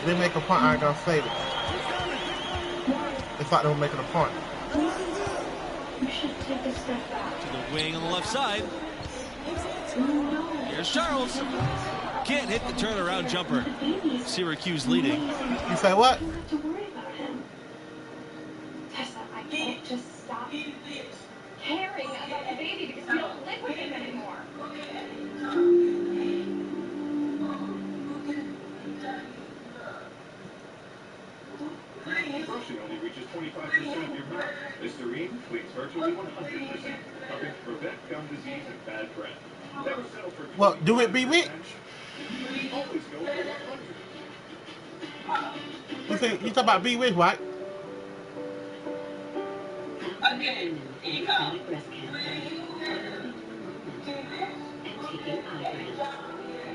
they make a punt, I ain't gonna save it. It's like they were making a punt. You should take a step back. To the wing on the left side. Here's Charles. Can't hit the turnaround jumper. Syracuse leading. You say what? You don't have to worry about him. Tessa, I can't just stop caring about the baby because you don't live with him anymore. Brushing only reaches 25% of your mouth. Listerine cleans virtually 100%, helping to prevent gum disease and bad breath. Never settle for Well, do it be rich. always go for 100. You talk about be rich, right? Again, metastatic breast cancer. And taking Ibrance.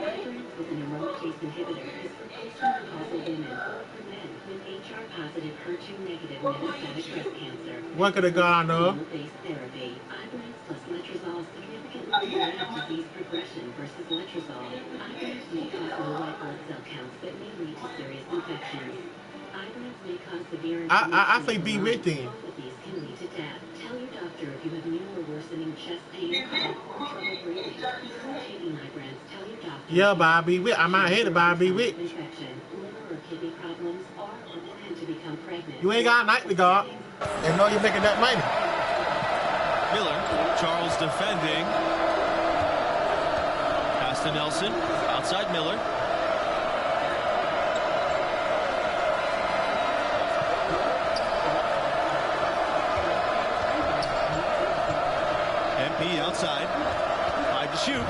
Ibrance with an aromatase inhibitor is for post-menopausal women or for men with HR-positive, HER2-negative metastatic breast cancer. What could have gone on? Chemo-based therapy. Ibrance plus letrozole significantly prevents disease progression versus letrozole. Ibrance may cause low white blood cell counts that may lead to serious infections. Ibrance may cause severe inflammation. I say be rich then. Both of these can lead to death. Tell your doctor if you have new or worsening chest pain, cough, or trouble breathing. Before taking Ibrance, tell your doctor. Yeah, but I be rich. I might hate it, but I be rich. Infection, liver or kidney problems, or plan to become pregnant. You ain't got a nightly guard. And know you're making that money. Miller. Charles defending. Pass to Nelson. Outside Miller. MP outside. 5 to shoot.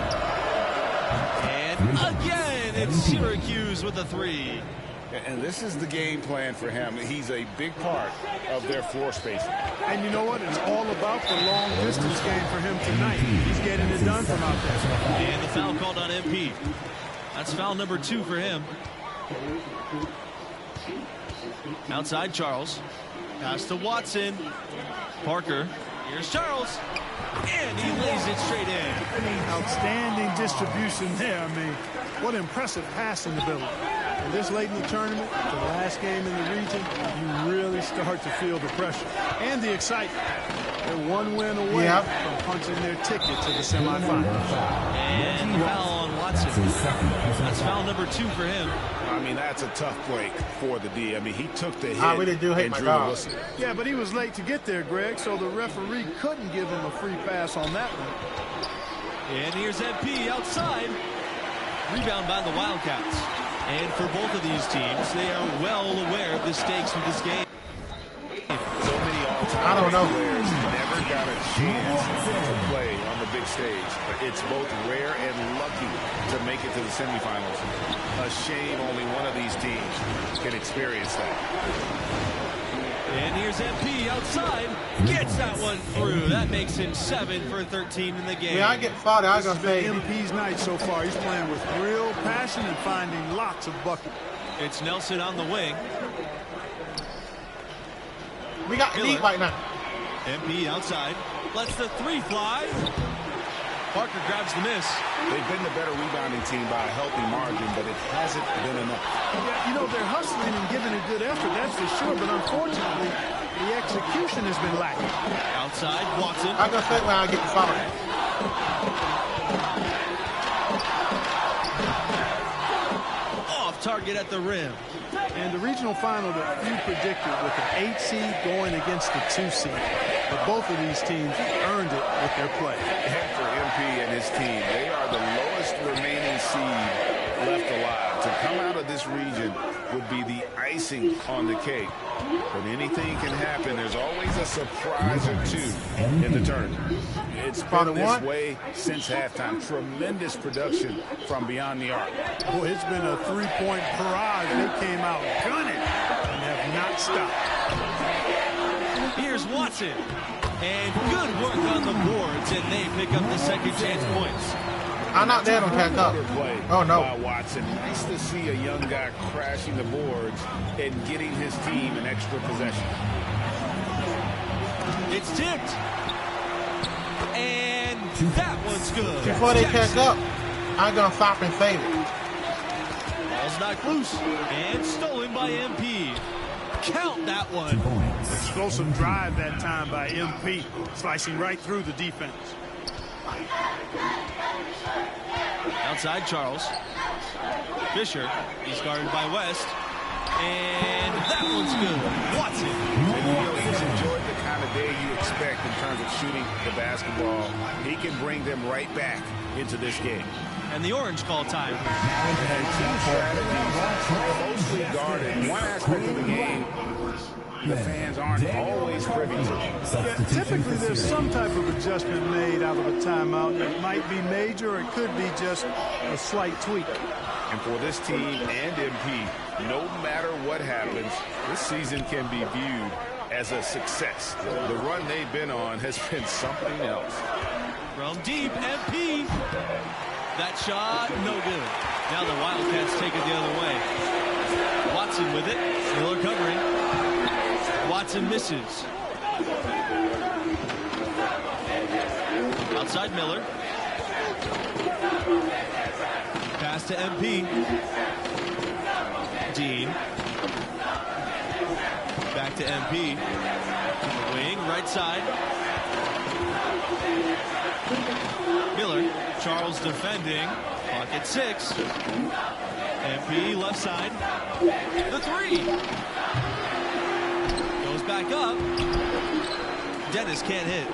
And again, it's Syracuse with a 3. And this is the game plan for him. He's a big part of their floor spacing. And you know what? It's all about the long distance game for him tonight. He's getting it done from out there. And the foul called on MP. That's foul number 2 for him. Outside Charles. Pass to Watson. Parker. Here's Charles. And he lays it straight in. Outstanding distribution there. I mean, what impressive passing ability. And this late in the tournament, the last game in the region, you really start to feel the pressure and the excitement. They're one win away from punching their ticket to the semifinals. And foul on Watson. That's foul number 2 for him. I mean, that's a tough break for the D. I mean, he took the hit. I really do hate and my drew the dog. whistle. Yeah, but he was late to get there, Greg, so the referee couldn't give him a free pass on that one. And here's MP outside. Rebound by the Wildcats. And for both of these teams, they are well aware of the stakes of this game. So many all-time I don't know. players never got a chance to play on the big stage. But it's both rare and lucky to make it to the semifinals. A shame only one of these teams can experience that. And here's MP outside. Gets that one through. That makes him 7 for 13 in the game. Yeah, I get farther. I was going to say. MP's night so far. He's playing with real passion and finding lots of buckets. It's Nelson on the wing. We got the lead right now. MP outside. Lets the 3 fly. Parker grabs the miss. They've been the better rebounding team by a healthy margin, but it hasn't been enough. Yeah, you know, they're hustling and giving a good effort, that's for sure, but unfortunately, the execution has been lacking. Outside, Watson. I'm going to say when I get fouled. Off target at the rim. And the regional final that you predicted with an 8 seed going against the 2 seed. But both of these teams earned it with their play. And for MP and his team, they are the lowest remaining seed left alive. To come out of this region would be the icing on the cake. But anything can happen. There's always a surprise or two in the tournament. It's been this way since halftime. Tremendous production from beyond the arc. Boy, it's been a 3-point barrage. They came out gunning and have not stopped. Here's Watson. And good work on the boards, and they pick up the second chance points. I'm not there to pack up. Oh, no. Watson. Nice to see a young guy crashing the boards and getting his team an extra possession. It's tipped. And that one's good. Before they catch up, I'm going to stop and save it. Ball's knocked loose and stolen. by MP. Count that one. Explosive drive that time by MP, slicing right through the defense. Outside Charles. Fisher, he's guarded by West. And that one's good. Watson. And you know, he's enjoyed the kind of day you expect in terms of shooting the basketball. He can bring them right back into this game. And the orange call time. Closely guarded. One aspect of the game the fans aren't always privy to. Yeah, typically there's some type of adjustment made out of a timeout. It might be major, or it could be just a slight tweak. And for this team and MP, no matter what happens, this season can be viewed as a success. The run they've been on has been something else. From deep, MP. That shot, no good. Now the Wildcats take it the other way. Watson with it. Miller covering. Watson misses. Outside Miller. Pass to MP. Dean. Back to MP. Wing, right side. Miller. Charles defending. Clock at 6. MP left side. The 3. Goes back up. Dennis can't hit.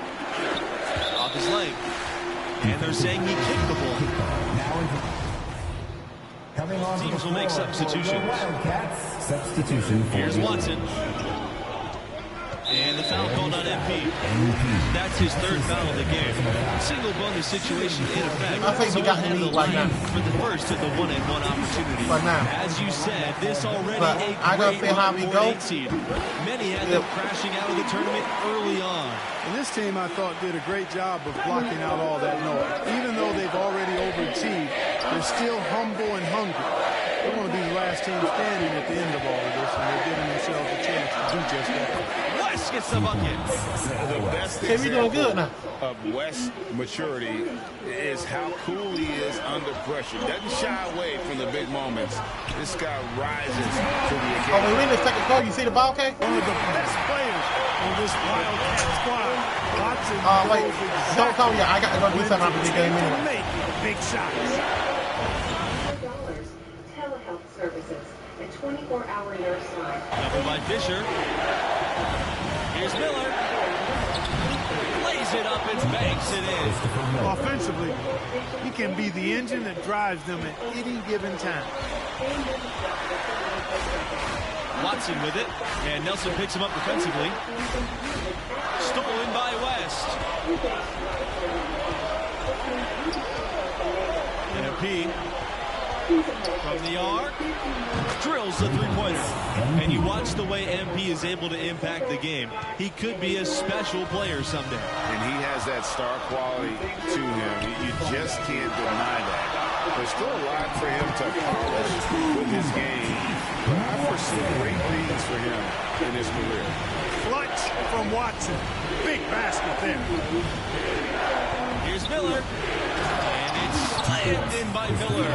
Off his leg. And they're saying he kicked the ball. Teams will make substitutions. Here's Watson. And the foul called on MP. That's his 3rd foul of the game. Single bonus situation in effect. I think he got the lead right now. For the first of the 1-and-1 opportunity. Right now. As you said, this already But I gotta see how we go. Seed. Many had them crashing out of the tournament early on. And this team, I thought, did a great job of blocking out all that noise. Even though they've already overachieved, they're still humble and hungry. They want to be the last team standing at the end of all of this, and they're giving themselves a chance to do just that. West gets the bucket. The best Hey, we doing good now. of West's maturity is how cool he is under pressure. Doesn't shy away from the big moments. This guy rises to the occasion. Oh, we in the second quarter. You see the ball, K? One of the best players on this Wildcat squad. Watson Wait. Don't call me. I got to go do something after the game to anyway. make big shots. Telehealth services and 24-hour nurse line. Covered by Fisher. Here's Miller. Lays it up and banks it in. Offensively, he can be the engine that drives them at any given time. Watson with it. And Nelson picks him up defensively. Stolen by West. MP. From the arc, drills the three-pointer. And you watch the way MP is able to impact the game. He could be a special player someday. And he has that star quality to him. You just can't deny that. There's still a lot for him to accomplish with his game. But I foresee great things for him in his career. Clutch from Watson. Big basket there. Here's Miller. And it's slammed in by Miller.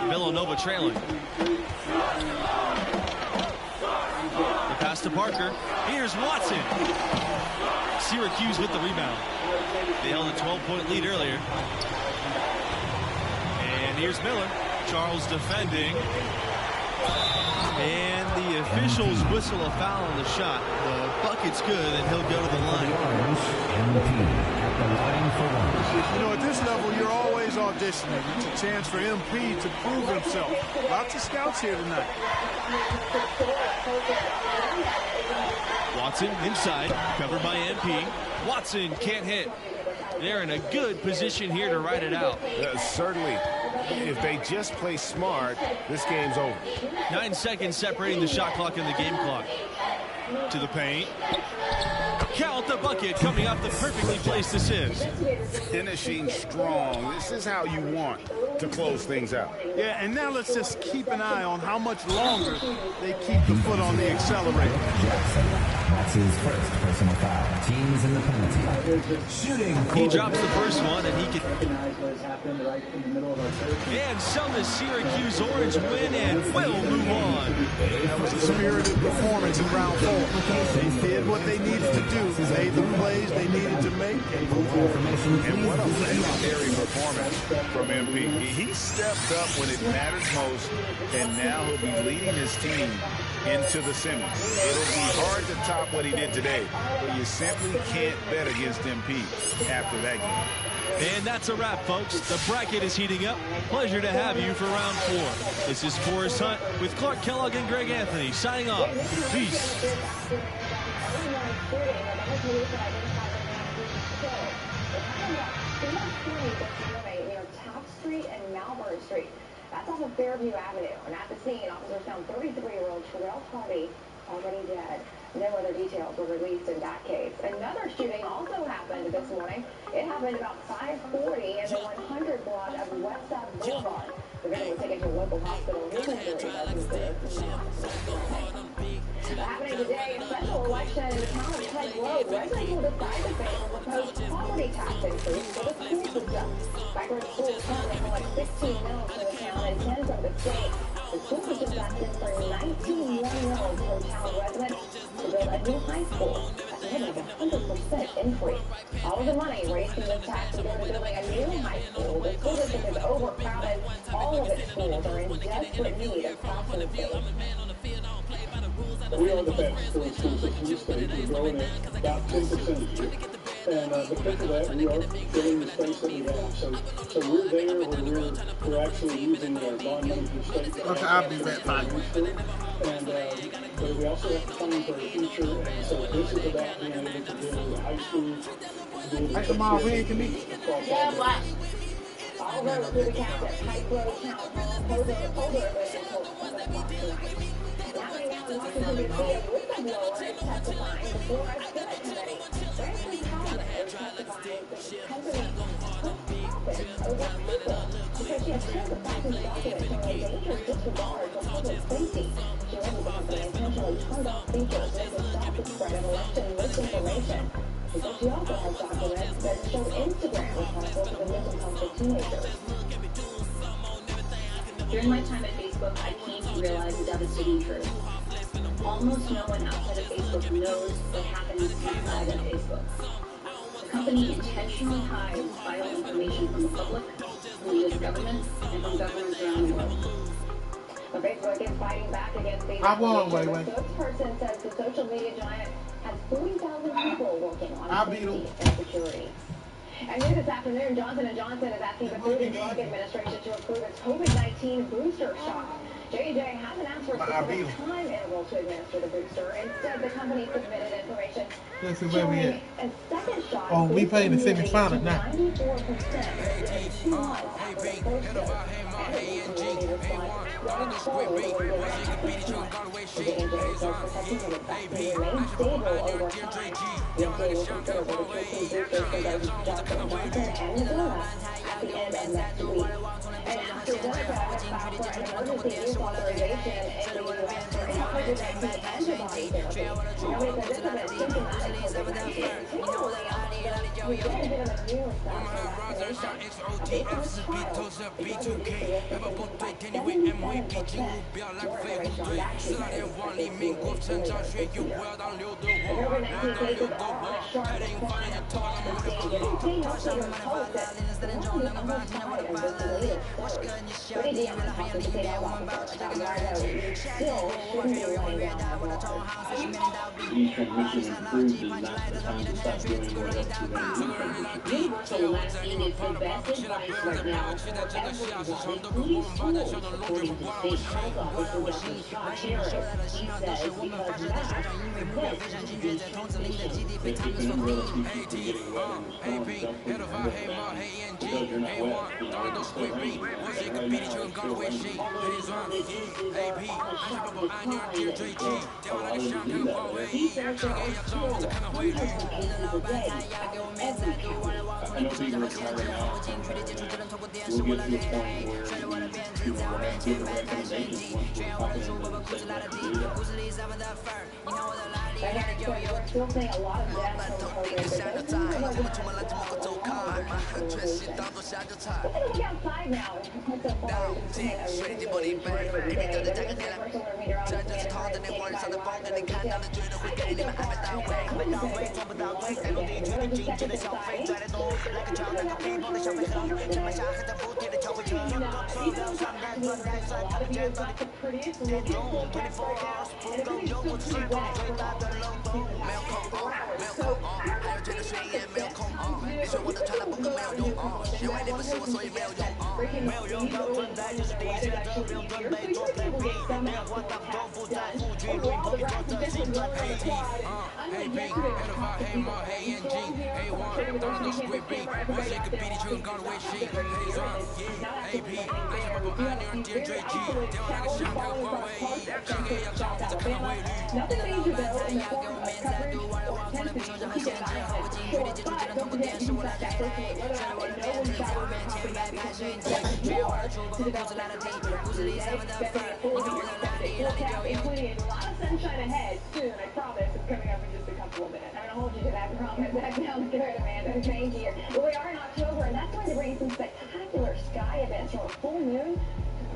Villanova trailing. The pass to Parker. Here's Watson. Syracuse with the rebound. They held a 12-point lead earlier. And here's Miller. Charles defending. And the officials whistle a foul on the shot. The bucket's good, and he'll go to the line. You know, at this level, you're always auditioning. It's a chance for MP to prove himself. Lots of scouts here tonight. Watson inside, covered by MP. Watson can't hit. They're in a good position here to ride it out. Certainly, if they just play smart, this game's over. 9 seconds separating the shot clock and the game clock. To the paint. Count the bucket coming off the perfectly placed assist. Finishing strong. This is how you want to close things out. Yeah, and now let's just keep an eye on how much longer they keep the foot on the accelerator. That's his first personal foul. Team's in the penalty. Shooting. He drops the first one, and he can. Recognize what has happened right in the middle of our turf. And so the Syracuse Orange win and will move on. That was a spirited performance in round 4. They did what they needed to do. They made the plays they needed to make. And what a legendary performance from MP. He stepped up when it matters most, and now he'll be leading his team into the semis. It'll be hard to top what he did today, but you simply can't bet against MP after that game. And that's a wrap, folks. The bracket is heating up. Pleasure to have you for round 4. This is Forrest Hunt with Clark Kellogg and Greg Anthony signing off. Peace. Top Street and Malvern Street. That's off of Fairview Avenue. And at the scene, officers found 33-year-old Terrell Hardy already dead. No other details were released in that case. Another shooting also happened this morning. It happened about 5:40 in the 100 block of West Side Boulevard. The victim was taken to a local hospital. His injuries are considered happening today, a special election in the town of Pike Road. Residents will decide if they will oppose property tax increase for the school system. Backward schools currently collect 16 mils for the town and 10 from the state. The school system is asking for 19 more mils per town residents to build a new high school. That's more than a 100% increase. All of the money raised from this tax will go to building a new high school. The school district is overcrowded. All of its schools are in desperate need of classroom space. We are the fastest growing school system in the state. We're growing at about 10% a year. And because of that, we are filling the space that we have. So we're there where we're actually using our bond money for the state. Okay, I'll be back. Fine. And but we also have to plan for the future. And so this is about being able to build a high school. Hey, tomorrow, when can meet? Yeah, Black. All roads through the county at Pike Road Town Hall. Holder event until 7 o'clock tonight. Happening now in Washington, D.C., a whistleblower is testifying before a Senate committee. Francis Thomas is testifying that the company took profits over people because she has shared the factors documents showing a dangerous disregard for public safety. She alleges the company intentionally turned off features to stop the spread of election misinformation. Because she also has documents that show Instagram responsible for the mental health of teenagers. During my time at Facebook, I came to realize a devastating truth. Almost no one outside of Facebook knows what happens inside of Facebook. The company intentionally hides vital information from the public, from the U.S. government, and from governments around the world. But Facebook is fighting back against these I won, allegations. The spokesperson says the social media giant has 40,000 people working on safety and security. And new this afternoon, Johnson & Johnson is asking the Food and Drug Administration to approve its COVID-19 booster shot. J&J hasn't asked for a specific time interval to administer the booster. Instead, the company submitted information showing a second shot. Oh, we playing the semi-final now. 94% within 2 months after the first dose. And it recently replied, going forward, we're going to have to time. The J&J says protection from the vaccine remains stable over time. The FDA will consider the restricting boosters for those Johnson & Johnson and Moderna at the end of next week. And AstraZeneca has filed for an emergency use authorization in the U.S. for its COVID-19 antibody therapy. Now, we said this is a symptomatic COVID-19. Particularly, we did give an immune response to vaccination. Based on this trial, it's estimated to be 77% more duration on vaccine than the COVID-19 cases are on a sharp decline across the state. Stay healthy and hope that the world is almost tired of this latest surge. Brittany Dion talks to the state health officer about why we still shouldn't be laying down the law. These transmissions improved is not the time to stop doing what else to them. Universal vaccine is the best advice right now for everyone, including schools, according to the state health officer Dr. Scott Harris. He says because masks prevent disease transmission. If you can enroll people from getting wet in the storm, don't put them in the down. Because you're not wet, you know, it's still raining. Right now, it's still raining. Although the cases are on a sharp decline, So, a lot of the disease out there. he says there are still hundreds of cases a day out of every county. I know people are tired now. We'll get to a point where people will have different recommendations once we're confident in the state to do that. Right now, we're still seeing a lot of deaths from COVID, but those numbers are going to look outside now. So far, it's been a really great day. There is a first alert meteorologist including a lot of sunshine ahead soon. I promise it's coming up in just a couple of minutes. I'm going to hold you to that promise. That sounds good, Amanda. Thank you. Well, we are in October, and that's going to bring some spectacular sky events from a full moon to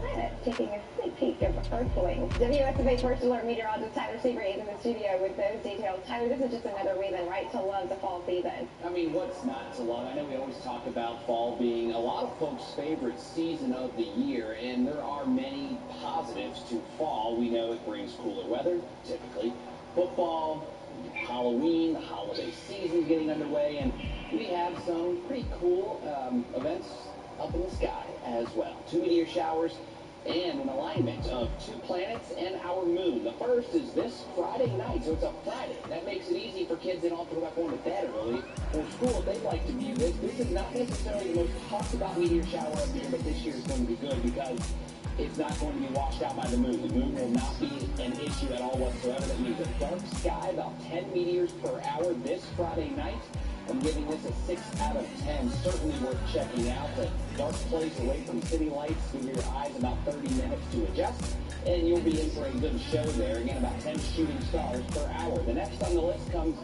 planets taking a sneak peek of Earthlings. WSFA First Alert meteorologist Tyler Seabury is in the studio with those details. Tyler, this is just another reason, right, to love the fall season. I mean, what's not to love? I know we always talk about fall being a lot of folks' favorite season of the year, and there are many positives to fall. We know it brings cooler weather, typically. Football, Halloween, the holiday season getting underway, and we have some pretty cool events up in the sky as well. 2 meteor showers and an alignment of 2 planets and our moon. The first is this Friday night, so it's a Friday. That makes it easy for kids that don't have to go back going to bed early or school if they'd like to view this. This is not necessarily the most talked about meteor shower up here, but this year is going to be good because it's not going to be washed out by the moon. The moon will not be an issue at all whatsoever. That means a dark sky, about 10 meteors per hour this Friday night. I'm giving this a 6 out of 10. Certainly worth checking out. A dark place away from city lights. Give your eyes about 30 minutes to adjust, and you'll be in for a good show there. Again, about 10 shooting stars per hour. The next on the list comes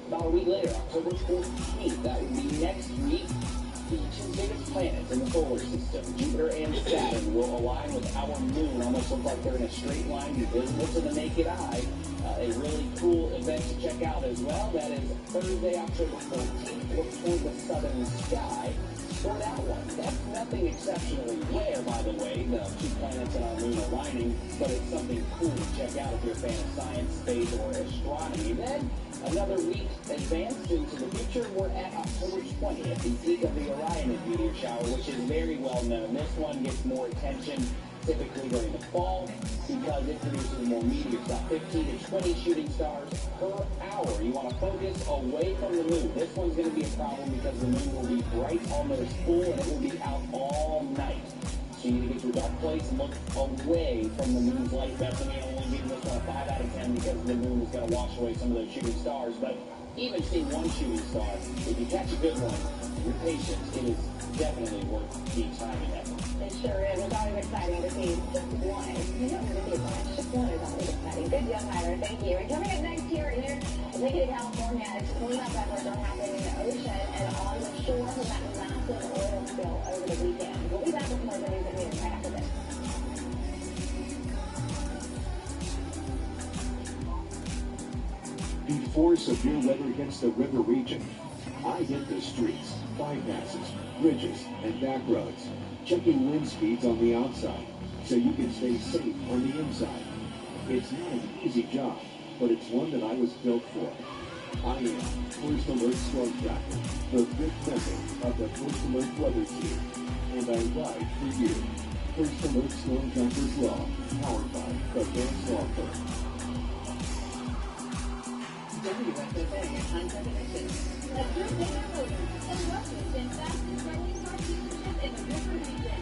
about a week later, October 14th. That would be next week. The 2 biggest planets in the solar system, Jupiter and Saturn, will align with our moon. Almost look like they're in a straight line, visible to the naked eye. A really cool event to check out as well. That is Thursday, October 14th. Look toward the southern sky for that one. That's nothing exceptionally rare, by the way, the 2 planets and our moon aligning, but it's something cool to check out if you're a fan of science, space, or astronomy. Then, another week advanced into the future, we're at October 20th, the peak of the Orion meteor shower, which is very well known. This one gets more attention typically during the fall because it produces more meteors, about 15 to 20 shooting stars per hour. You want to focus away from the moon. This one's going to be a problem because the moon will be bright, almost full, and it will be out all night. So you need to get to a dark place and look away from the moon's light. That's going to only give this one a 5 out of 10 because the moon is going to wash away some of those shooting stars. But even seeing one shooting star, if you catch a good one, your patience, it is definitely worth the time and effort. It sure is. It's always exciting to see just one. You don't want to see a bunch. Just one is always exciting. Good deal, Tyler. Thank you. And coming up next here in Lincoln, California, it's cleanup efforts are happening in the ocean and on the shore from that massive oil spill over the weekend. We'll be back with more news and news right after this. Before severe weather hits the river region, I hit the streets, bypasses, bridges, and back roads, checking wind speeds on the outside so you can stay safe on the inside. It's not an easy job, but it's one that I was built for. I am First Alert Storm Tracker, the fifth member of the First Alert Weather Team, and I ride for you. First Alert Storm Trackers Law, powered by Advanced Law Firm. WSFA and Hindsight Edition. Let's do it now. And welcome to fastest growing car dealership in the river region.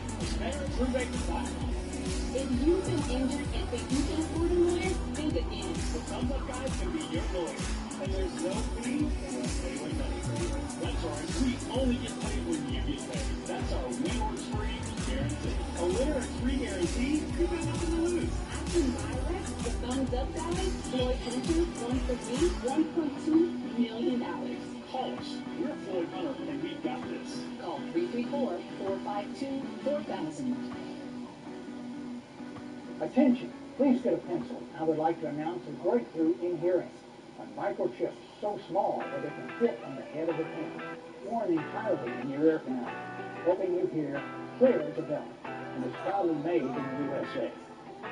If you've been injured and think you can afford a lawyer, think again. The Thumbs Up Guys can be your lawyer. And there's no fee unless anyone money for you. That's right. We only get paid when you get paid. That's our win or it's free guarantee. A winner is free guarantee. You got nothing to lose. The thumbs up guy, Floyd Hunter, wants to be $1.2 million. Call us. We're Floyd Hunter, and we've got this. Call 334-452-4000. Attention, please get a pencil. I would like to announce a breakthrough in hearing. A microchip so small that it can fit on the head of a pin, worn entirely in your ear canal, helping you hear clear as a bell, and is proudly made in the USA.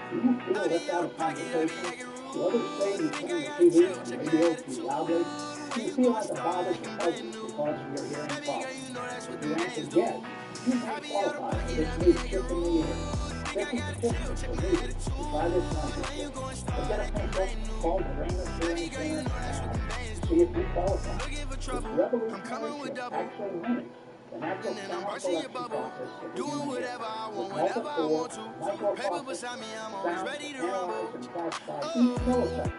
Do you feel left out of conversation? Do others say you turn the TV and radio too loudly? Do you feel like a bother to others because of your hearing problem? If you answer yes, you may qualify for this new chip in the ear. 50 certificates for music to try this microchip. So get a pencil, call the Raymond Hearing Center now. See if you qualify. This revolutionary chip actually mimics the natural sound selection process that we use with multiple microprocessors, sounds analyzed and classified each millisecond,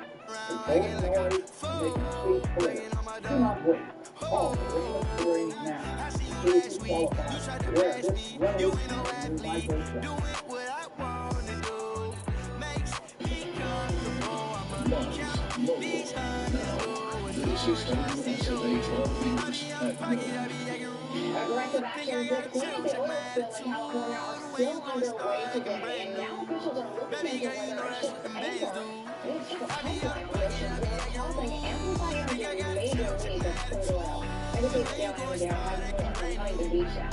controlling noise and making speech clear. Do not wait. Call the Raymond Hearing now. See if you qualify to wear this revolutionary new microchip. This is WSLA 12 News at noon. Aggressive actions this week at the oil spill in California are still underway today, and now officials are looking into whether it should pay for it. These pipeline operations are causing amplified energy major needs of crude oil. NBC's Gail Amodeo has more on Huntington Beach now.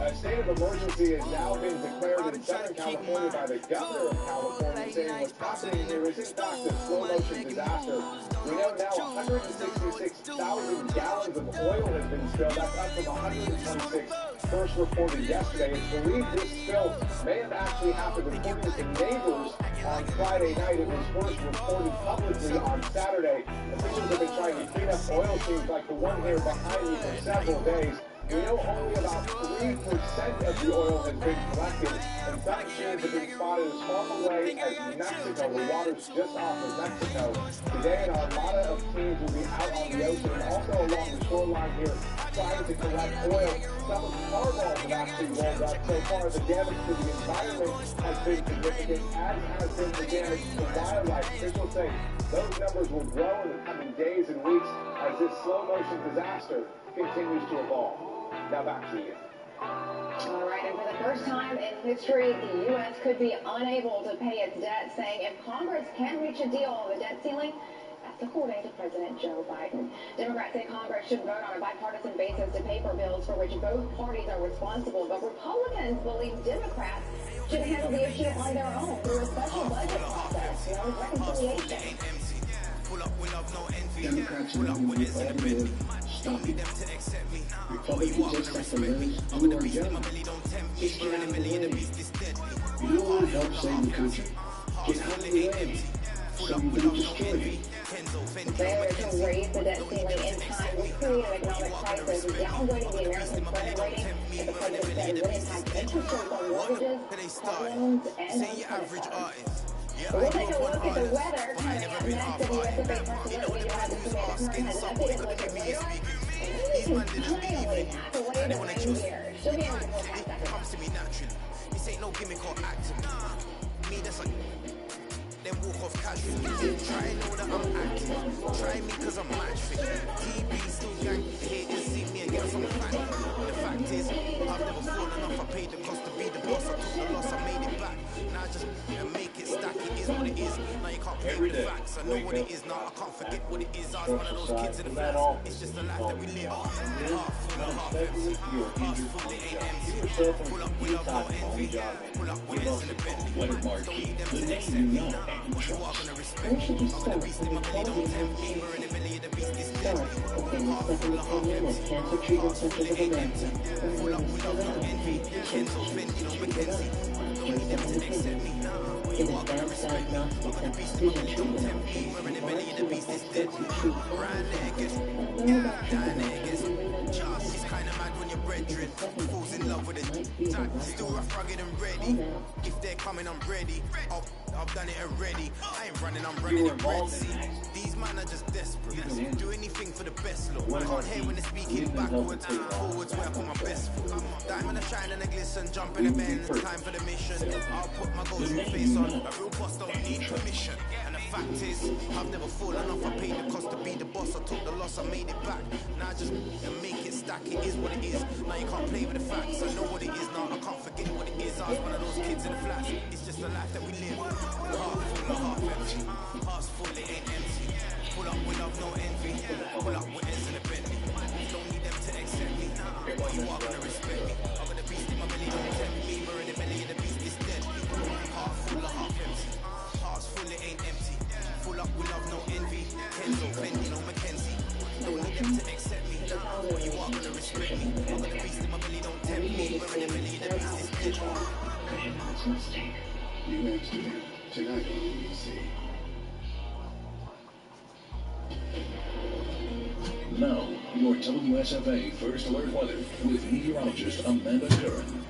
A state of emergency has now been declared in Southern California by the governor of California, saying what's happening here is in fact a slow-motion disaster. We know now 166,000 gallons of oil has been spilled. That's up from 126 first reported yesterday. It's believed this spill may have actually happened according to neighbors on Friday night. It was first reported publicly on Saturday. Officials have been trying to clean up oil seams like the one here behind me for several days. We know only about 3% of the oil has been collected, and some seams have been spotted as far away as Mexico. The water's just off of Mexico. Today, an armada of teams will be out on the ocean and also along the shoreline here trying to collect oil. Some of the tar balls have actually rolled up. So far, the damage to the environment has been significant, as has been the damage to wildlife. Officials say those numbers will grow in the coming days and weeks as this slow-motion disaster continues to evolve. Now back to you. All right, and for the first time in history, the U.S. could be unable to pay its debt, saying if Congress can reach a deal on the debt ceiling, that's according to President Joe Biden. Democrats say Congress should vote on a bipartisan basis to pay for bills for which both parties are responsible, but Republicans believe Democrats should handle the issue on their own through a special budget process, known as reconciliation. Democrats are moving with all the wood, stopping them. Republicans just like the Reds, do our job. Just get out of the way. You don't want to help save the country? Get out of the way. So you can destroy it. Failure to raise the debt ceiling in time will create an economic crisis, downgrading the American credit rating. The president said would impact interest rates on mortgages, car loans, and on credit cards. We'll take a look at the weather coming up next. The U.S. debate president will have the has an updated look at weather. And we can finally hack away the rain here. She'll be able to forecast that. Comes to me naturally. This ain't no gimmick or acting. Me, that's like then walk off casually. Try and know that I'm acting. Try me cause I'm match fit. TB still gang. The haters see me and get some fat. The fact is, I've never fallen off. I paid the cost to be the boss. I took the loss, I made it back. Now I just make it stack. It is what it is. Now you can't play with facts. I know what it is now. I can't forget what it is. I was one of those kids in the flats. It's just the life that we live. Half full and half empty. Half full, it ain't empty. Pull up with love, no envy. Pull up with us in the Bentley. Don't need them to accept me. You are gonna respect me. I'm gonna beast in my belly, don't tempt me. We're in the belly of the beast, it's deadly. Half full and half empty. Half full, it ain't empty. Pull up with love, no envy. Kenzo, Fendi, no Mackenzie. Don't need them to accept me. You are gonna respect me. I'm gonna beast in my belly, don't tempt me. We're in the belly of the beast, it's deadly. Right niggas, down niggas. It's kinda mad when you're brethren. Falls in love with a still rough, rugged and ready. If they're coming, I'm ready. I've done it already. I ain't running, I'm running the Red Sea. These man are just desperate. Do anything for the best look. Can't hear when they're speaking backwards. Forwards where I put my best foot. That when I shine and I glisten, jump in the bend, it's time for the mission. I'll put my go-to face on, a real boss don't need permission. And the fact is, I've never fallen off, I paid the cost to be the boss, I took the loss, I made it back. Now I just make it stack, it is what it is. Now you can't play with the facts, I know what it is now, I can't forget what it is. I was one of those kids in the flats, it's just the life that we live. Heart full of half empty, heart's full, it ain't empty. Pull up with love, no envy, pull up with ends in the Bentley. Don't need them to accept me, but you are gonna respect me. I'm gonna beast in my belly, don't tempt me. We're in the belly of the beast, is dead. Heart full of half empty, heart's full, it ain't empty. Full up with love, no envy. Kenzo, Fendi, no Mackenzie. Don't need them to accept me, but you are gonna respect me. I'm gonna beast in my belly, don't tempt me. We're in the belly of the beast, is dead. New Amsterdam, tonight on BBC. Now, your WSFA First Alert weather with meteorologist Amanda Curran.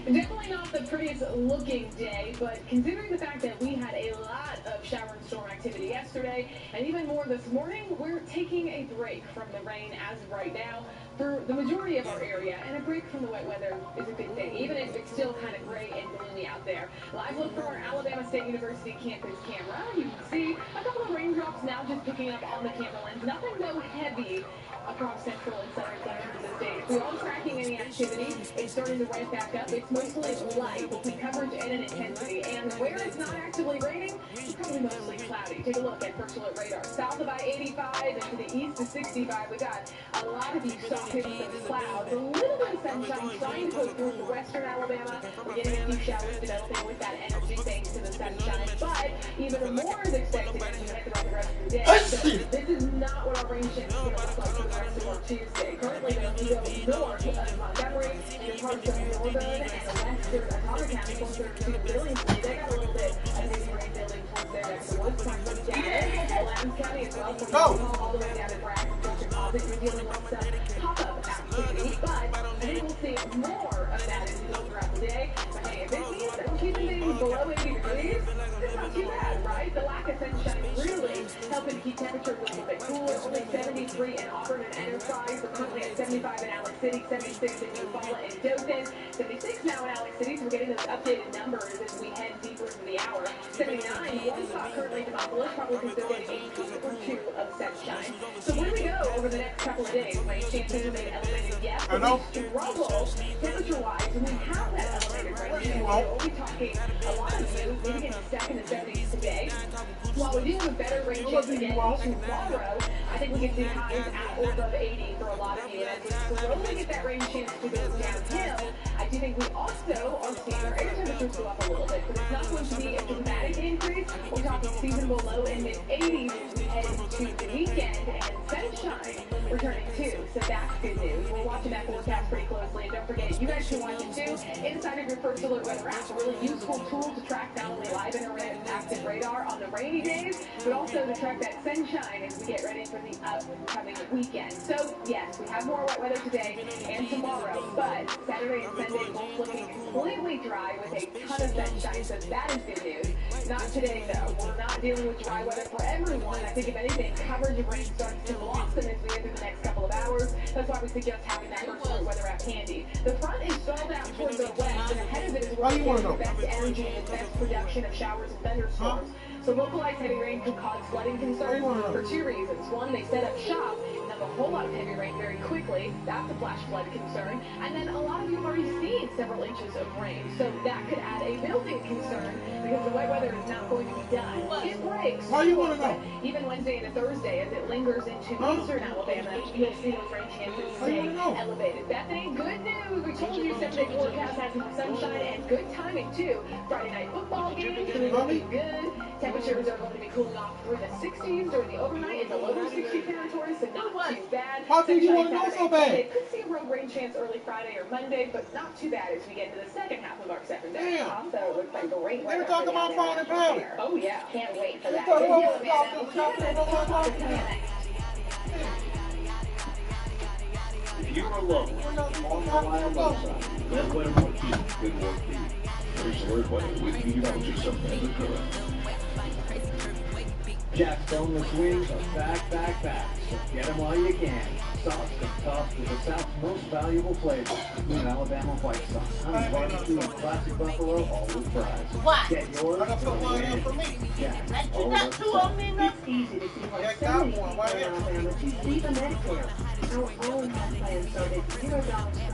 Definitely not the prettiest looking day, but considering the fact that we had a lot of shower and storm activity yesterday, and even more this morning, we're taking a break from the rain as of right now for the majority of our area, and a break from the wet weather is a good thing, even if it's still kind of gray and gloomy out there. Live look from our Alabama State University campus camera. You can see a couple of raindrops now just picking up on the camera lens. Nothing though heavy across central and southern sections of the state. If we are tracking any activity, it's starting to ramp back up. It's mostly light between coverage and an intensity. And where it's not actively raining, it's probably mostly cloudy. Take a look at First Alert radar. South of I-85 and to the east of 65, we got a lot of these sockets of clouds. A little bit of sunshine starting to go through western Alabama. We're getting a few showers developing with that energy thanks to the sunshine. But even more is expected as we head throughout the rest of the day. So this is not what our rain chance is going to look like for the rest of our Tuesday. Currently, if you go north of Montgomery, your parts of northern and western Atomic County, closer to Billingsley, they got a little bit of heavy rain building towards their neck of the woods. Talking down in Adams County as well, from all the way down to Bragg, Deposit, you're dealing with some pop-up activity, but I think we'll see more of that as we go throughout the day. But hey, if it means that we're keeping things below 80 degrees, it's not too bad, right? The lack of sunshine really helping keep temperatures a little bit cooler. Only 73 in Auburn and Enterprise. We're currently at 75 in Alex City, 76 in Eufaula and Dothan, 76 now in Alex City, so we're getting those updated numbers as we head deeper into the hour. 79, one spot currently in Demopolis, probably because they're getting a peak or two of sunshine. So where do we go over the next couple of days? Rain chances remain elevated, yes, but we struggle temperature-wise when we have that elevated rain chance. We're only talking a lot of you maybe getting stuck in the 70s today. While we do have a better rain chance again tomorrow, I think we can see highs at or above 80 for a lot of you. And as we slowly get that rain chance to go downhill, I do think we also are seeing our air temperatures go up a little bit, but it's not going to be a dramatic increase. We're talking seasonable low in mid-80s as we head into the weekend, and sunshine returning too, so that's good news. We're watching that forecast pretty closely, and don't forget, you guys can watch it too inside of your First Alert weather app. A really useful tool to track not only live interactive radar on the rainy days, but also to track that sunshine as we get ready for the upcoming weekend. So yes, we have more wet weather today and tomorrow, but Saturday and Sunday both looking completely dry with a ton of sunshine, so that is good news. Not today though. We're not dealing with dry weather for everyone. I think if anything, coverage of rain starts to blossom as we enter the next couple of hours. That's why we suggest having that First Alert weather app handy. The front is stalled out towards the west, and ahead of it is where we get the best energy and the best production of showers and thunderstorms. So localized heavy rain could cause flooding concerns for two reasons. One, they set up shop and have a whole lot of heavy rain very quickly. That's a flash flood concern. And then a lot of you have already seen several inches of rain. So that could add a building concern because the wet weather is not going to be done. It breaks. Why you want to know? Even Wednesday into Thursday, as it lingers into eastern Alabama, you'll see those rain chances stay elevated. Bethany, good news. We told you 7-day forecast has some sunshine and good timing too. Friday night football games are going to be good. Temperatures are going to be cooling off through the 60s during the overnight in the lower 60 territory, so not too bad. How can you want to know so bad? They could see a road rain chance early Friday or Monday, but not too bad as we get into the second half of our 7 days. Also, it looks like great weather. They're talking about fine and cloudy. Oh yeah, can't wait for that. If you are local, on the line website, that weather will keep good work for you. First Alert weather with meteorologist Amanda Curran. Jack's boneless wings are back, so get them while you can. soft and tough with the South's most valuable flavors. New Alabama white sauce, honey barbecue, and classic buffalo, all with fries. What? Get yours I got for some the one win. for me. Jack's, You all got about the two South. of me now? It's easy to see why Yeah, so got many one people right in here. Alabama choose Viva Medicare. Our all-in-one plan started $0 per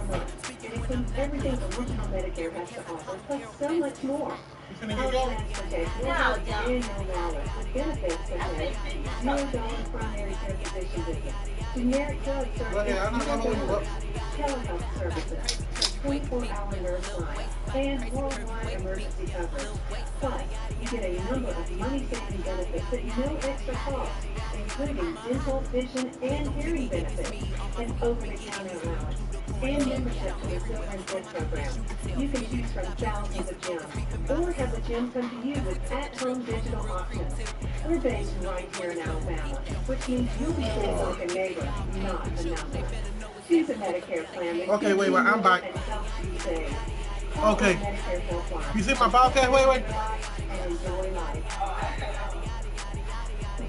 month and includes everything original Medicare has to offer, plus so much more. Our plans protect your health and your knowledge with benefits such as $0 primary care physician visits, generic drug services, telehealth services, 24-hour nurse line, and worldwide emergency coverage. Plus, you get a number of money-saving benefits at no extra cost, including dental, vision, and hearing benefits, and over-the-counter allowance, and membership to the Silver and Fit program. You can choose from thousands of gyms, or have the gym come to you with at-home digital options. We're based right here in Alabama, which means you'll be safe like a neighbor, not a number. Choose a Medicare plan that Okay, wait, I'm back. and helps you save. Okay. Medicare helpline. You see my podcast? Wait. And enjoy life.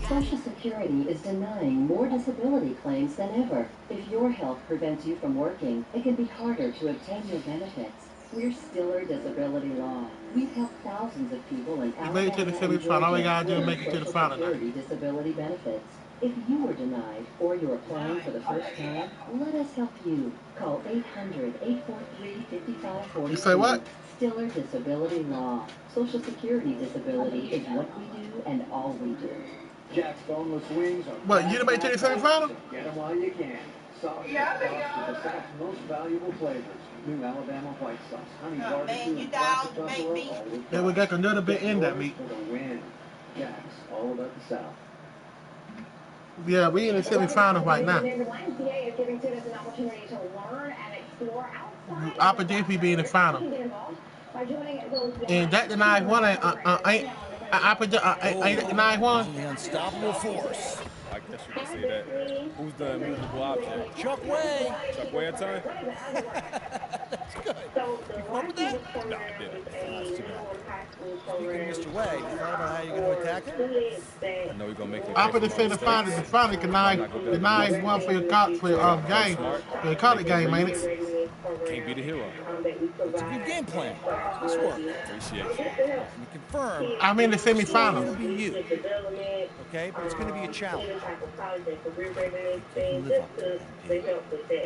Social Security is denying more disability claims than ever. If your health prevents you from working, it can be harder to obtain your benefits. We're Stiller Disability Law. We've helped thousands of people in Alabama made it to the semifinal. All we gotta do is make it to the final now. Social Security disability benefits. If you were denied or you're applying for the first time, let us help you. Call 800-843-5542. You say what? Stiller Disability Law. Social Security disability is what we do and all we do. Jack's boneless wings are What, you done made it to the semifinal? Get them while you can. Soft and tough with the South's most valuable flavors. New Alabama white sauce, honey barbecue, and classic buffalo, all with Yeah, we got another bit in that meat. for the win. Jack's, all about the South. Yeah, we in the semifinals right now. The YMCA is giving students an opportunity to learn and explore outside. Opportunity be in the final. And that denies one ain't denied one. The unstoppable force. I guess you could say that. Who's the immovable object? Chuck Way. Chuck Way at time? That's good. You fun with that? No, I didn't. That's too bad. Speaking of Mr. Way, you thought about how you're going to attack him? I know he's going to make I'm going to say the final denies one for your game, for the college game, ain't it? Can't be the hero. It's a good game plan. Nice work. Appreciate you. And confirm. I'm in the semifinals. It'll be you. Okay, but it's going to be a challenge.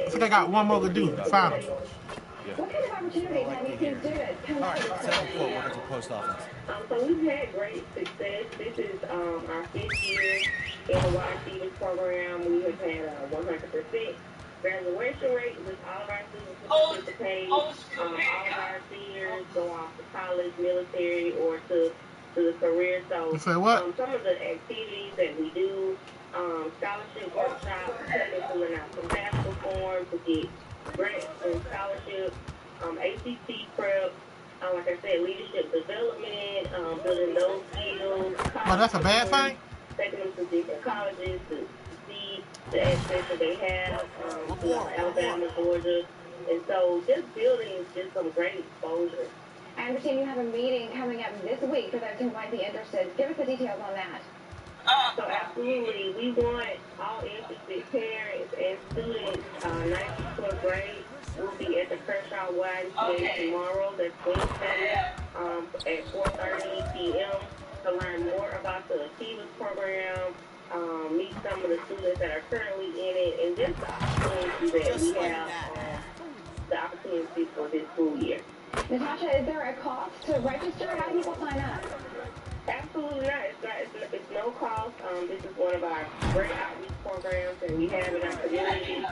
So they got one more to do, the final. Yeah. What kind of opportunities have you seen students come All right, second quote. We're going to post office. So we've had great success. This is our 5th year in the YC program. We have had a 100% graduation rate with all of our students who participate. All of our seniors go off to college, military, or to the career. So say what? Some of the activities that we do, scholarship workshops, filling out some FAFSA forms to get grants and scholarships, ACT prep, like I said, leadership development, building those skills. Oh, that's a bad thing? Taking them to different colleges to see the access that they have, Alabama, Georgia. And so just building just some great exposure. I understand you have a meeting coming up this week for those who might be interested. Give us the details on that. So absolutely, we want all interested parents and students, 9th to 12th grade, will be at the Kershaw YMCA tomorrow. That's Wednesday at 4:30 p.m. to learn more about the Achievers program, meet some of the students that are currently in it, and just the opportunity that we have, the opportunity for this school year. Natasha, is there a cost to register? How do people sign up? Absolutely not. It's no cost. This is one of our great outreach programs that we have in our community.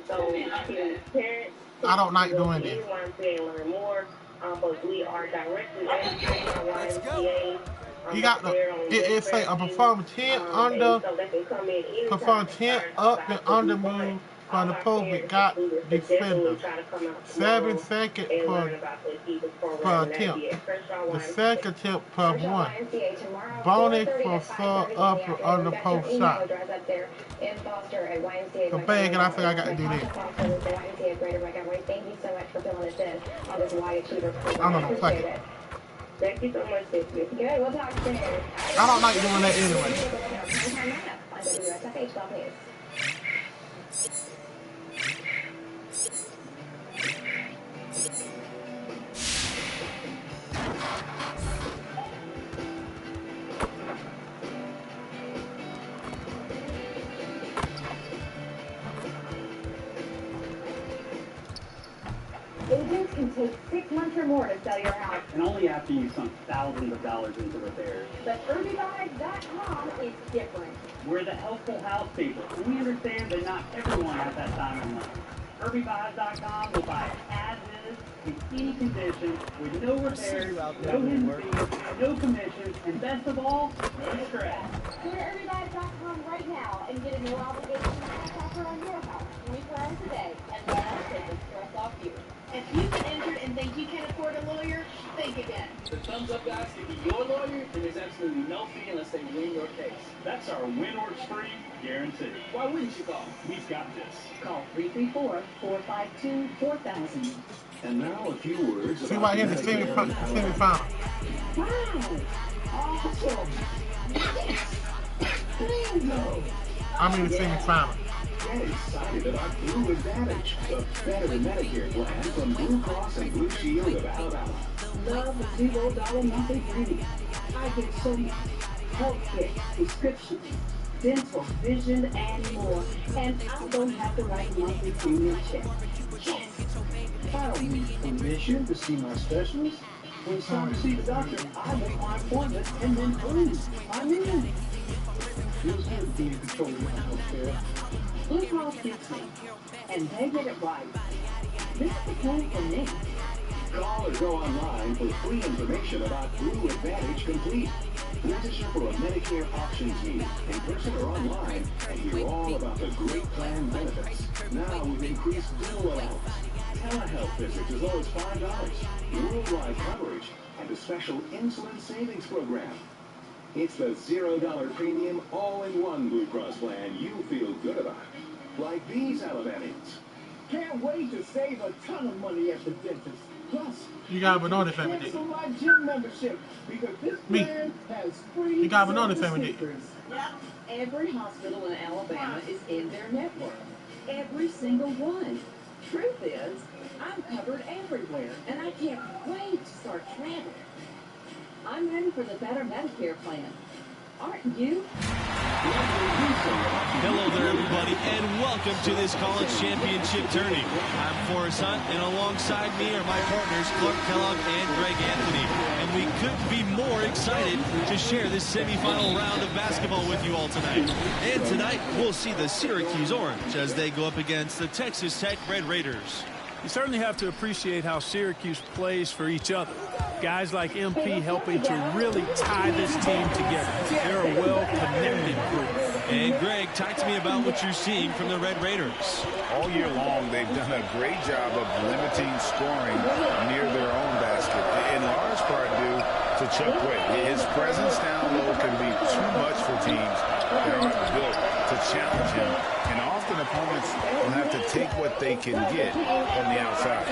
So you can parents. I don't like doing this. Anyone can learn more, but we are directly educating our YMCA. You got it say a perform 10 under, perform 10 up and under move from the post with got defender. 7 seconds per attempt. The second attempt per 1. Bonus for full up or under post shot. The bag, and I think I got to do this. Thank you so much for filling us in on this Y Achiever program. I don't know, fuck it. Thank you so much, Tiffany. Good, we'll talk soon. I don't like doing that anyway. Agents can take 6 months or more to sell your house. And only after you sunk thousands of dollars into repairs. But iliwaynwebbie.com is different. We're the helpful house people, and we understand that not everyone has that time and money. iliwaynwebbie.com will buy it as is, in any condition, with no repairs, no hidden fees, no commissions, and best of all, no stress. Go to iliwaynwebbie.com right now and get a no obligation offer on your house 24 hours a day, and let us take the stress off you. If you've been injured and think you can't afford a lawyer, think again. The thumbs up guys to be your lawyer, and there's absolutely no fee unless they win your case. That's our win or it's free guarantee. Why wouldn't you call? We've got this. Call 334-452-4000. And now a few words See about right here, the semi-final. Wow! Awesome! Bingo! I mean the semi-final. Get excited about Blue Advantage, the better Medicare plan from Blue Cross and Blue Shield of Alabama. Love the $0 monthly premium. I get so much health care, prescriptions, dental, vision, and more. And I don't have to write a monthly premium check. Yes! I don't need permission to see my specialist. When it's time to see the doctor, I make my appointment and then boom, I'm in. Feels good being in control of your health care. Blue Cross gets me, and they get it right. This is the plan for me. Call or go online for free information about Blue Advantage Complete. Register for a Medicare options meeting in person or online and hear all about the great plan benefits. Now with increased bill allowance, telehealth visits as low as $5, worldwide coverage, and a special insulin savings program. It's the $0 premium all-in-one Blue Cross plan you feel good about. Like these Alabamians. Can't wait to save a ton of money at the dentist. Plus, You got Banana family. cancel my gym membership because this plan has free. You got Banana family. Yep. Every hospital in Alabama is in their network. Every single one. Truth is, I'm covered everywhere, and I can't wait to start traveling. I'm ready for the better Medicare plan. Aren't you? Hello there, everybody, and welcome to this college championship tourney. I'm Forrest Hunt, and alongside me are my partners, Clark Kellogg and Greg Anthony. And we couldn't be more excited to share this semifinal round of basketball with you all tonight. And tonight, we'll see the Syracuse Orange as they go up against the Texas Tech Red Raiders. You certainly have to appreciate how Syracuse plays for each other. Guys like MP helping to really tie this team together. They're a well-connected group. And Greg, talk to me about what you're seeing from the Red Raiders. All year long, they've done a great job of limiting scoring near their own basket, in large part due to Chuck Wade. His presence down low can be too much for teams that aren't built to challenge him, and often opponents will have to take what they can get on the outside.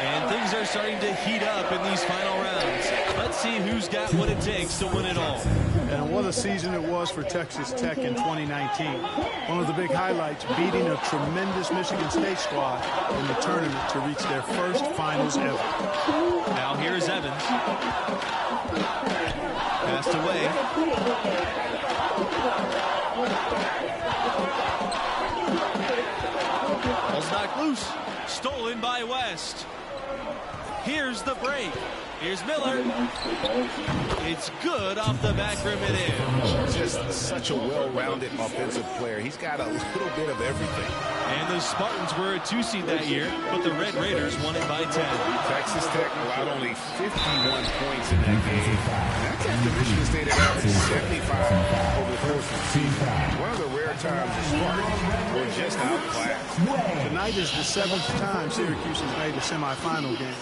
And things are starting to heat up in these final rounds. Let's see who's got what it takes to win it all. And what a season it was for Texas Tech in 2019. One of the big highlights, beating a tremendous Michigan State squad in the tournament to reach their first finals ever. Now here's Evans. Passed away. Ball's knocked loose. Stolen by West. Here's the break. Here's Miller. It's good off the back rim and in. Just such a well-rounded offensive player. He's got a little bit of everything. And the Spartans were a 2 seed that year, but the Red Raiders won it by 10. Texas Tech allowed only 51 points in that game. That's after Michigan State had averaged 75 over the course of the season. One of the rare times the Spartans were just outclassed. Tonight is the 7th time Syracuse has made a semifinal game.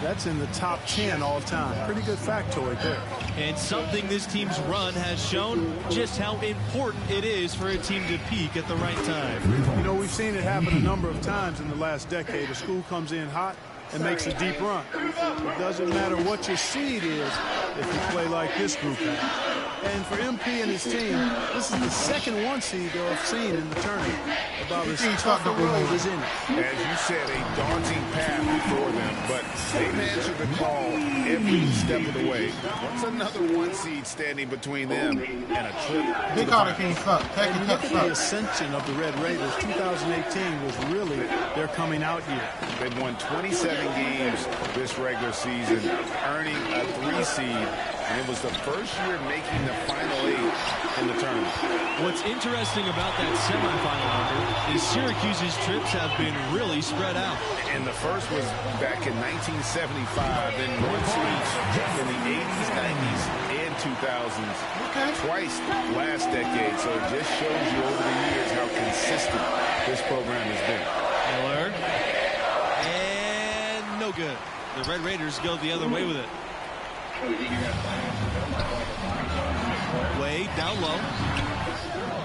That's in the top 10 all time. Pretty good factoid there. And something this team's run has shown just how important it is for a team to peak at the right time. You know, we've seen it happen a number of times in the last decade. A school comes in hot and makes a deep run. It doesn't matter what your seed is if you play like this group has. And for MP and his team, this is the second 1 seed they'll have seen in the tournament. About as tough a road as any. As you said, a daunting path before them, but they've answered the call every step of the way. What's another 1 seed standing between them and a trip to the finals? And look at the ascension of the Red Raiders. 2018 was really their coming out year. They've won 27 games this regular season, earning a 3 seed. And it was the first year making the Final 8 in the tournament. What's interesting about that semifinal number is Syracuse's trips have been really spread out. And the first was back in 1975, then 1 seeds in the 80s, 90s, and 2000s. Twice last decade. So it just shows you over the years how consistent this program has been. Miller. And no good. The Red Raiders go the other way with it. Wade down low.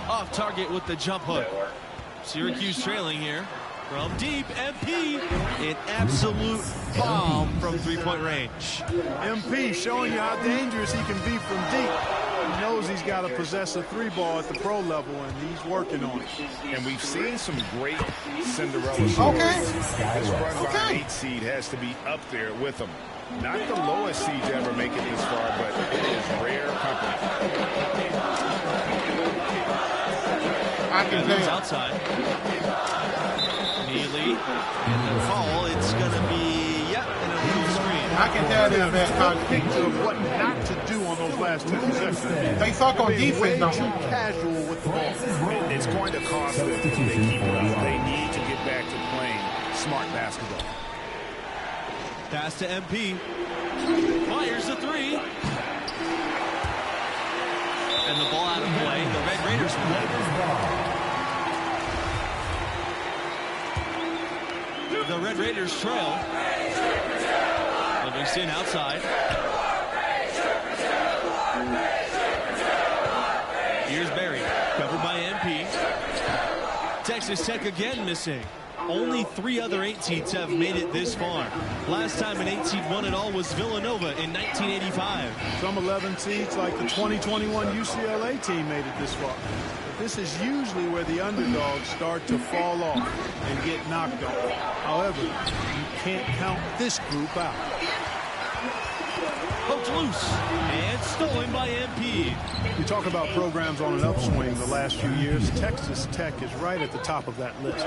Off target with the jump hook. Syracuse trailing here from deep. MP, an absolute bomb from 3-point range. MP showing you how dangerous he can be from deep. He knows he's got to possess a 3-ball at the pro level, and he's working on it. And we've seen some great Cinderella stories. This run by an 8 seed has to be up there with them. Not the lowest seed to ever make it this far, but it is rare company. I can tell you. Outside. Neely. And the call, it's going to be, an illegal screen. I can tell you that picture of what not to do on those last 2 possessions. They suck on defense, though. Too casual with the ball. It's going to cost them if they keep it up. They need to get back to playing smart basketball. Pass to MP. Fires the 3. And the ball out of play. The Red Raiders win. The Red Raiders trail. Livingston outside. Here's Barry. Covered by MP. Texas Tech again missing. Only 3 other 8 seeds have made it this far. Last time an 8 seed won it all was Villanova in 1985. Some 11 seeds, like the 2021 UCLA team, made it this far. But this is usually where the underdogs start to fall off and get knocked off. However, you can't count this group out. Poked loose and stolen by MP. We talk about programs on an upswing the last few years. Texas Tech is right at the top of that list,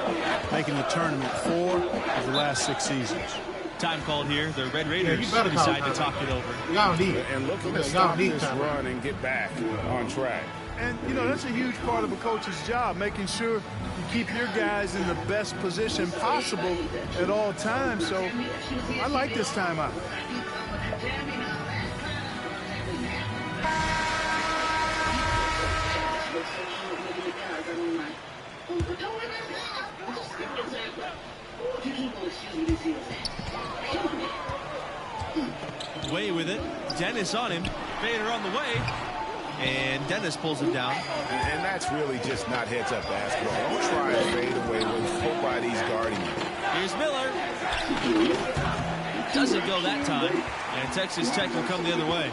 making the tournament 4 of the last 6 seasons. Time called here. The Red Raiders decide to talk it over. And looking to stop this run and get back on track. And, you know, that's a huge part of a coach's job, making sure you keep your guys in the best position possible at all times. So I like this timeout. Way with it. Dennis on him. Fader on the way. And Dennis pulls him down. And that's really just not heads-up basketball. Don't try and fade away when nobody's guarding you. Here's Miller. Doesn't go that time. And Texas Tech will come the other way.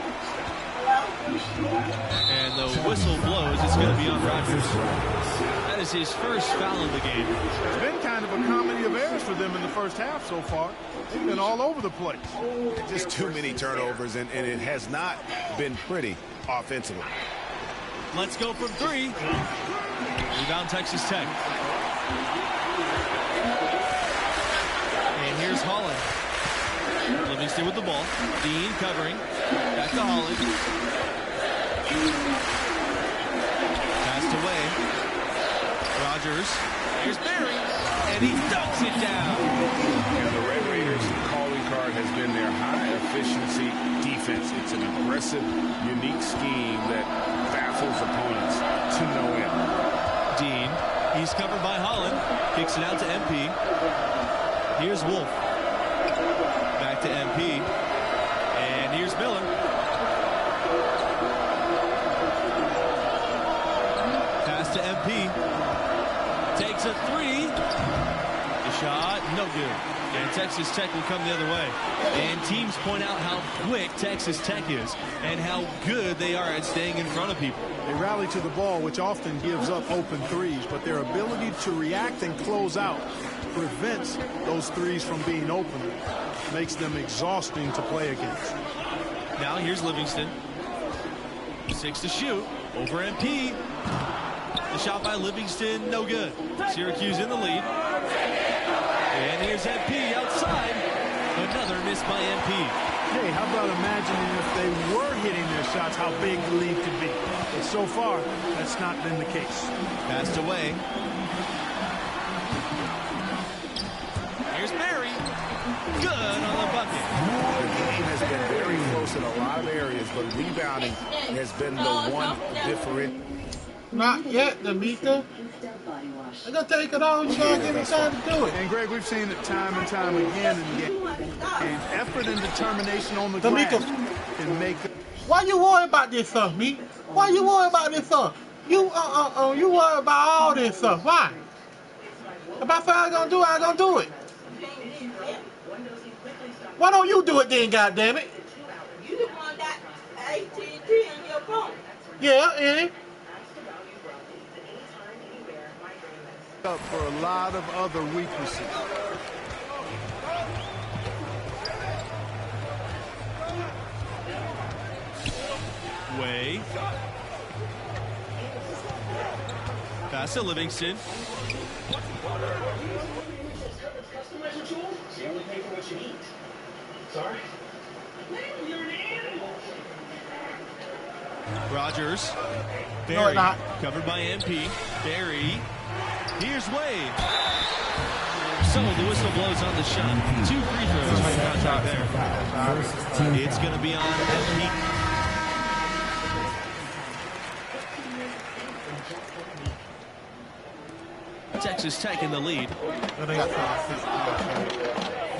And the whistle blows. It's going to be on Rogers. That is his first foul of the game. It's been kind of a comedy of errors for them in the first half so far. They've been all over the place. Just too many turnovers, and it has not been pretty offensively. Let's go from 3. Rebound Texas Tech. And here's Holland. Livingston with the ball. Dean covering. Back to Holland. Passed away. Rogers. Here's Barry. And he dunks it down. And the Red Raiders calling card has been their high efficiency defense. It's an aggressive, unique scheme that baffles opponents to no end. Dean. He's covered by Holland. Kicks it out to MP. Here's Wolf. Back to MP. And here's Miller. Pass to MP. Takes a 3. The Shot, no good. And Texas Tech will come the other way. And teams point out how quick Texas Tech is and how good they are at staying in front of people. They rally to the ball, which often gives up open threes, but their ability to react and close out prevents those threes from being open. Makes them exhausting to play against. Now here's Livingston. 6 to shoot. Over MP. The shot by Livingston, no good. Syracuse in the lead. And here's MP outside. Another miss by MP. Hey, how about imagining if they were hitting their shots, how big the lead could be. But so far, that's not been the case. Passed away. Here's Barry. Good on the bucket. The game has been very close in a lot of areas, but rebounding has been the one different. Not yet, D'Amica. I'm going to take it all until I give me time to do it. And, Greg, we've seen it time and time again in the game. And effort and determination on the glass can make it. Why you worry about this stuff, Meek? Why you worry about this stuff? You worry about all this stuff. Why? If I say I'm going to do it, I'm going to do it. Why don't you do it then, goddammit? You the one got AT&T in your phone. Yeah, and up for a lot of other weaknesses. Way. Pass to Livingston. Sorry? Rogers. No, Barry. not. Covered by MP. Barry. Here's Wade. So the whistle blows on the shot. 2 free throws for the contract there. It's going to be on MP. Texas Tech in the lead.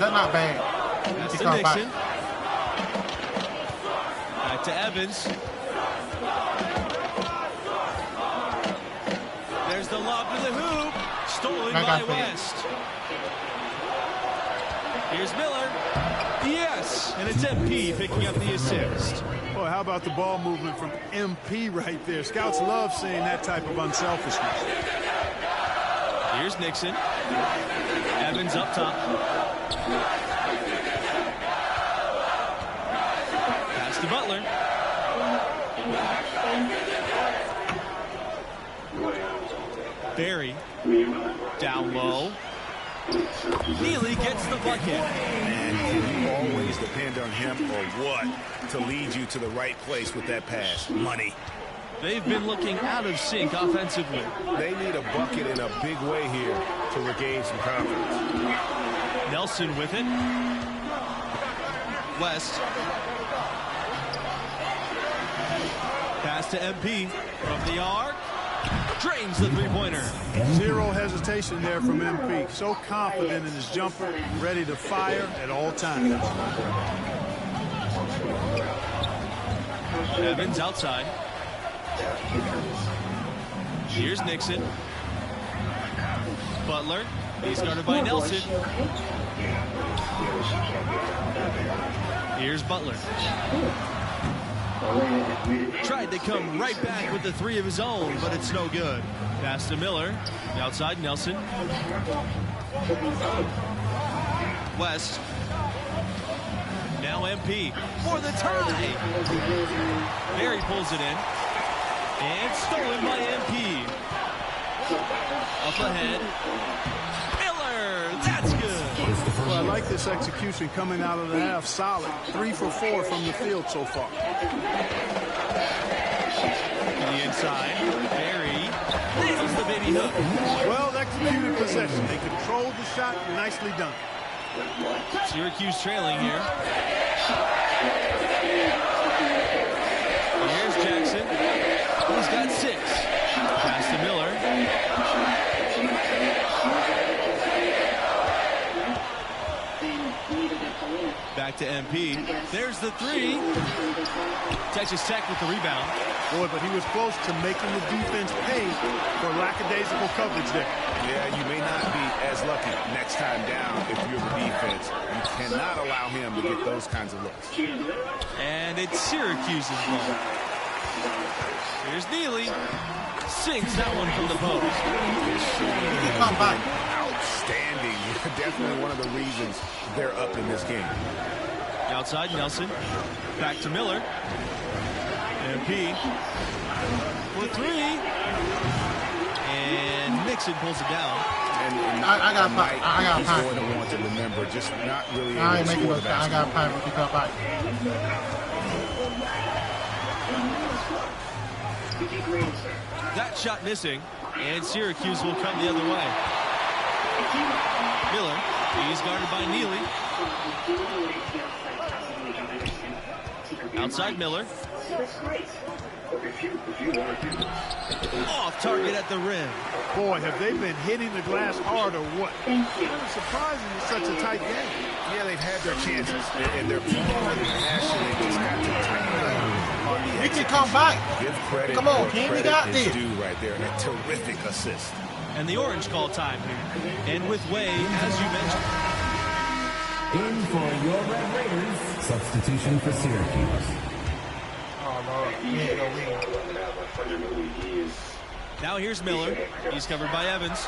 That's not bad. That's to Nixon. Back to Evans. There's the lob to the hoop. Stolen by West. Here's Miller. Yes. And it's MP picking up the assist. Boy, how about the ball movement from MP right there? Scouts love seeing that type of unselfishness. Here's Nixon. Evans up top. Pass to Butler. Barry. Down low. Neely gets the bucket. And can you always depend on him or what to lead you to the right place with that pass? Money. They've been looking out of sync offensively. They need a bucket in a big way here to regain some confidence. Nelson with it. West. Pass to MP from the arc. Drains the three-pointer. Zero hesitation there from MP. So confident in his jumper, ready to fire at all times. Evans outside. Here's Nixon. Butler. He's guarded by Nelson. Here's Butler. Tried to come right back with the 3 of his own, but it's no good. Pass to Miller. Outside Nelson. West. Now MP for the tie. Barry pulls it in. And stolen by MP. Up ahead. Miller. That's good. Well, I like this execution coming out of the half. Solid. 3 for 4 from the field so far. To the inside. Barry. Nails the baby hook. Well executed possession. They controlled the shot. Nicely done. Syracuse trailing here. Here's Jackson. He's got 6. Pass to Miller. Back to MP. There's the three. Texas Tech with the rebound. Boy, but he was close to making the defense pay for lackadaisical coverage there. Yeah, you may not be as lucky next time down if you're the defense. You cannot allow him to get those kinds of looks. And it's Syracuse's ball. Here's Neely. Sinks that one from the post. Come back. Outstanding. Definitely one of the reasons they're up in this game. Outside Nelson. Back to Miller. MP for three. And Nixon pulls it down. And I got he's going to want to remember just not really I ain't able to making score no the shot. I got time to come back. That shot missing, and Syracuse will come the other way. Miller, he's guarded by Neely. Outside Miller. Off target at the rim. Boy, have they been hitting the glass hard or what? Kind of surprising it's such a tight game. Yeah, they've had their chances, and they're playing with passion. They just got to tighten up on the You can come back. Give credit. Come on, King, we got this. Due right there. A terrific assist. And the orange call time here. And with Way, as you mentioned. In for your Red Raiders, substitution for Syracuse. Oh, Lord. Now here's Miller. He's covered by Evans.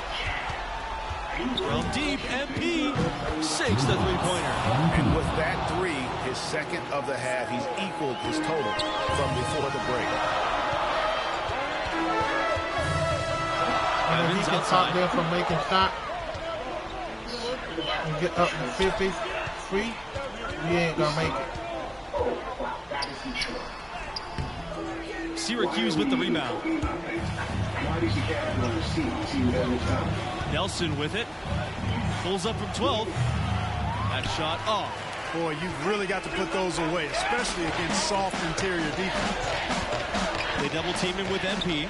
From deep, MP sinks the three-pointer. And with that three, his second of the half, he's equaled his total from before the break. And if he can stop there from making shots and get up to 53, we ain't gonna make it. Syracuse with the rebound. Nelson with it. Pulls up from 12. That shot off. Boy, you've really got to put those away, especially against soft interior defense. They double team him with MP.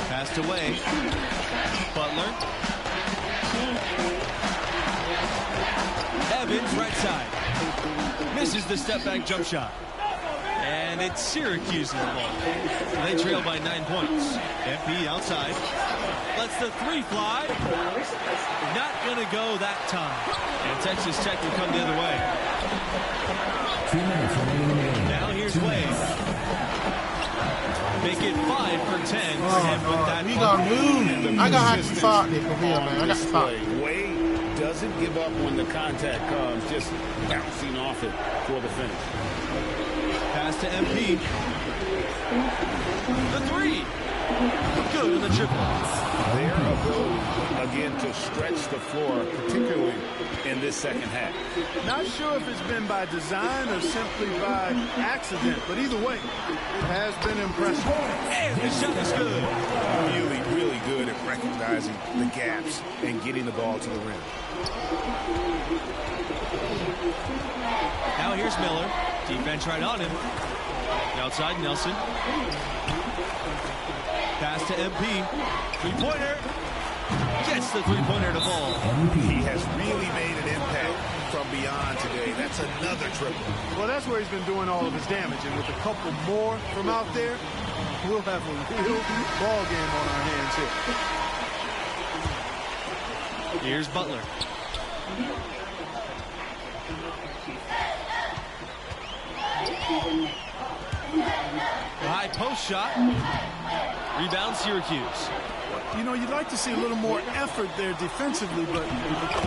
Passed away. Butler. Evans, right side. Misses the step back jump shot. And it's Syracuse's ball. They trail by 9 points. MP outside. Lets the three fly. Not going to go that time. And Texas Tech will come the other way. 2 minutes remaining in the game. Now here's Wade. Make it 5 for 10 for him with that. We gonna lose. I gotta have to start this for real, man. I got to start. Wade doesn't give up when the contact comes, just bouncing off it for the finish. Pass to MP. The three. Good in the triple. Their ability, again, to stretch the floor, particularly in this second half. Not sure if it's been by design or simply by accident, but either way, it has been impressive. And the shot is good. Really, really good at recognizing the gaps and getting the ball to the rim. Now here's Miller. Defense right on him. Outside Nelson. Pass to MP. Three-pointer. Gets the three-pointer to fall. He has really made an impact from beyond today. That's another triple. Well, that's where he's been doing all of his damage. And with a couple more from out there, we'll have a real ball game on our hands here. Here's Butler. High post shot. Rebound Syracuse. You know, you'd like to see a little more effort there defensively, but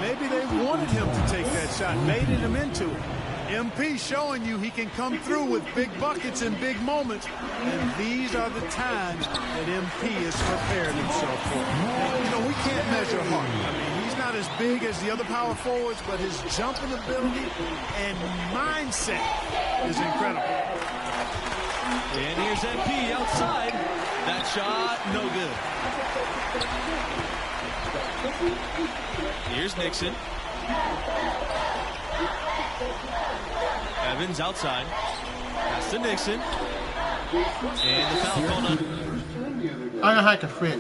maybe they wanted him to take that shot, baited him into it. MP showing you he can come through with big buckets in big moments, and these are the times that MP has prepared himself for. You know, we can't measure heart. I mean, he's not as big as the other power forwards, but his jumping ability and mindset is incredible. And here's MP outside. That shot, no good. Here's Nixon. Evans outside. That's to Nixon. And the foul called on. I don't have to fit.